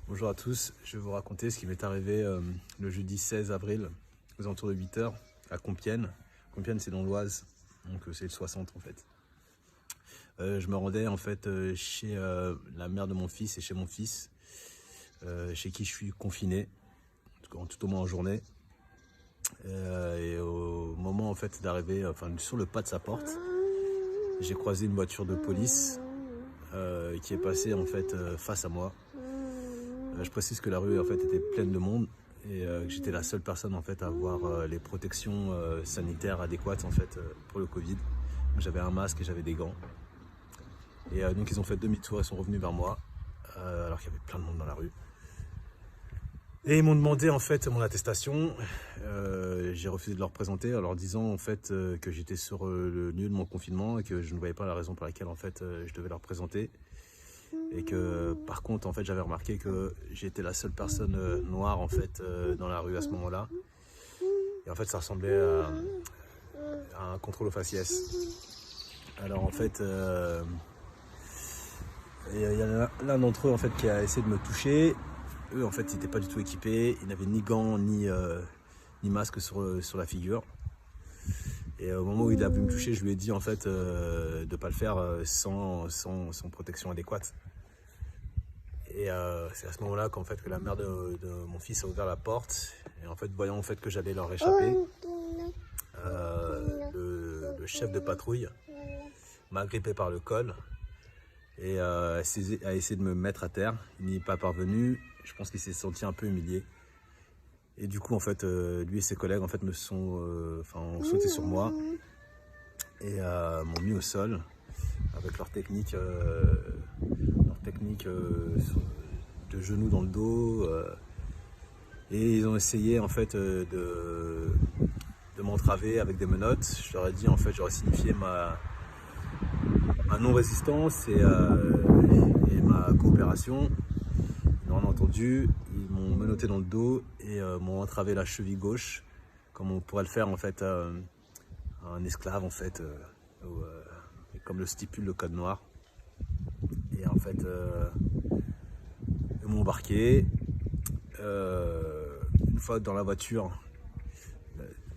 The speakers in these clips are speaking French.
Bonjour à tous, je vais vous raconter ce qui m'est arrivé le jeudi 16 avril aux alentours de 8 h à Compiègne. Compiègne, c'est dans l'Oise, donc c'est le 60 en fait. Je me rendais en fait chez la mère de mon fils et chez mon fils, chez qui je suis confiné, tout au moins en journée. Et au moment en fait d'arriver, sur le pas de sa porte, j'ai croisé une voiture de police qui est passée en fait face à moi. Je précise que la rue en fait était pleine de monde et que j'étais la seule personne en fait à avoir les protections sanitaires adéquates en fait pour le Covid. J'avais un masque et j'avais des gants. Et donc ils ont fait demi-tour, ils sont revenus vers moi alors qu'il y avait plein de monde dans la rue. Et ils m'ont demandé en fait mon attestation. J'ai refusé de leur présenter en leur disant en fait que j'étais sur le lieu de mon confinement et que je ne voyais pas la raison pour laquelle en fait je devais leur présenter. Et que par contre en fait j'avais remarqué que j'étais la seule personne noire en fait dans la rue à ce moment-là. Et en fait ça ressemblait à un contrôle au faciès. Alors en fait il y a l'un d'entre eux en fait qui a essayé de me toucher. Eux en fait ils n'étaient pas du tout équipés, ils n'avaient ni gants ni masque sur la figure. Et au moment où il a voulu me toucher, je lui ai dit en fait de ne pas le faire sans protection adéquate. Et c'est à ce moment-là qu'en fait que la mère de mon fils a ouvert la porte. Et en fait, voyant en fait que j'allais leur échapper, le chef de patrouille m'a grippé par le col et a essayé de me mettre à terre. Il n'y est pas parvenu. Je pense qu'il s'est senti un peu humilié. Et du coup, en fait, lui et ses collègues en fait ont sauté sur moi et m'ont mis au sol avec leur technique de genoux dans le dos. Et ils ont essayé en fait de m'entraver avec des menottes. Je leur ai dit en fait, j'aurais signifié ma non-résistance et ma coopération. Ils n'ont rien entendu, ils m'ont menotté dans le dos et m'ont entravé la cheville gauche, comme on pourrait le faire en fait un esclave en fait, comme le stipule le code noir. Et en fait, ils m'ont embarqué. Une fois dans la voiture,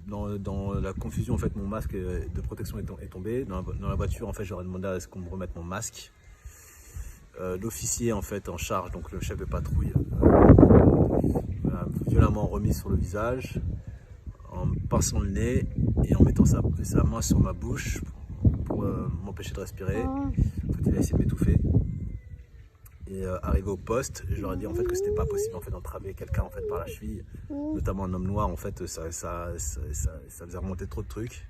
dans la confusion, en fait, mon masque de protection est tombé. Dans la voiture, en fait, j'aurais demandé à ce qu'on me remette mon masque. L'officier en fait en charge, donc le chef de patrouille, m'a violemment remis sur le visage en me pinçant le nez et en mettant sa main sur ma bouche pour m'empêcher de respirer. En fait, il a essayé de m'étouffer. Et arrivé au poste, je leur ai dit en fait que c'était pas possible en fait d'entraver quelqu'un en fait par la cheville, notamment un homme noir. En fait, ça faisait remonter trop de trucs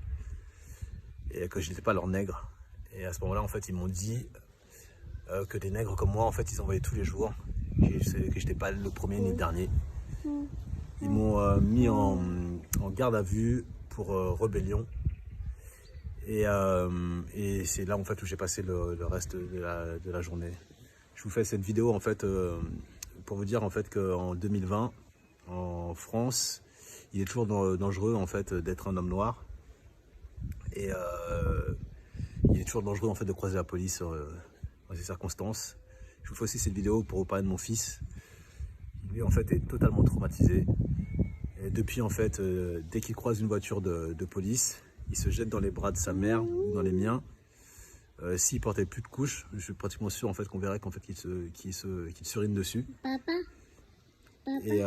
et que je n'étais pas leur nègre. Et à ce moment-là, en fait, ils m'ont dit que des nègres comme moi, en fait, ils en voyaient tous les jours, que je n'étais pas le premier ni le dernier. Ils m'ont mis en garde à vue pour rébellion. Et c'est là en fait où j'ai passé le reste de la journée. Je vous fais cette vidéo en fait pour vous dire en fait qu'en 2020, en France, il est toujours dangereux en fait d'être un homme noir. Et il est toujours dangereux en fait de croiser la police dans ces circonstances. Je vous fais aussi cette vidéo pour vous parler de mon fils. Lui en fait est totalement traumatisé. Et depuis en fait, dès qu'il croise une voiture de police, il se jette dans les bras de sa mère ou dans les miens. S'il portait plus de couches, je suis pratiquement sûr en fait qu'on verrait qu'en fait qu'il surine dessus. Papa. Et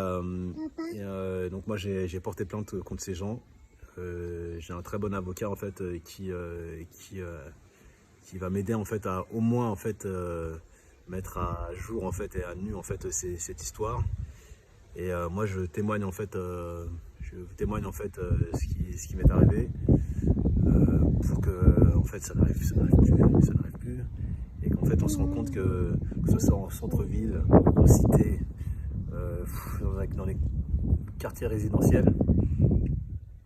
donc moi j'ai porté plainte contre ces gens. J'ai un très bon avocat en fait qui va m'aider en fait à au moins en fait mettre à jour en fait et à nu en fait cette histoire. Et moi je témoigne en fait ce qui m'est arrivé pour que en fait ça n'arrive plus et qu'en fait on se rend compte que ce soit en centre-ville, en cité, dans les quartiers résidentiels,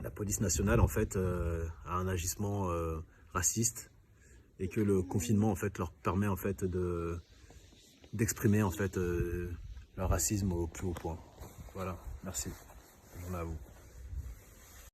la police nationale en fait a un agissement raciste et que le confinement en fait leur permet en fait d'exprimer en fait leur racisme au plus haut point. Voilà, merci. Bonne journée à vous.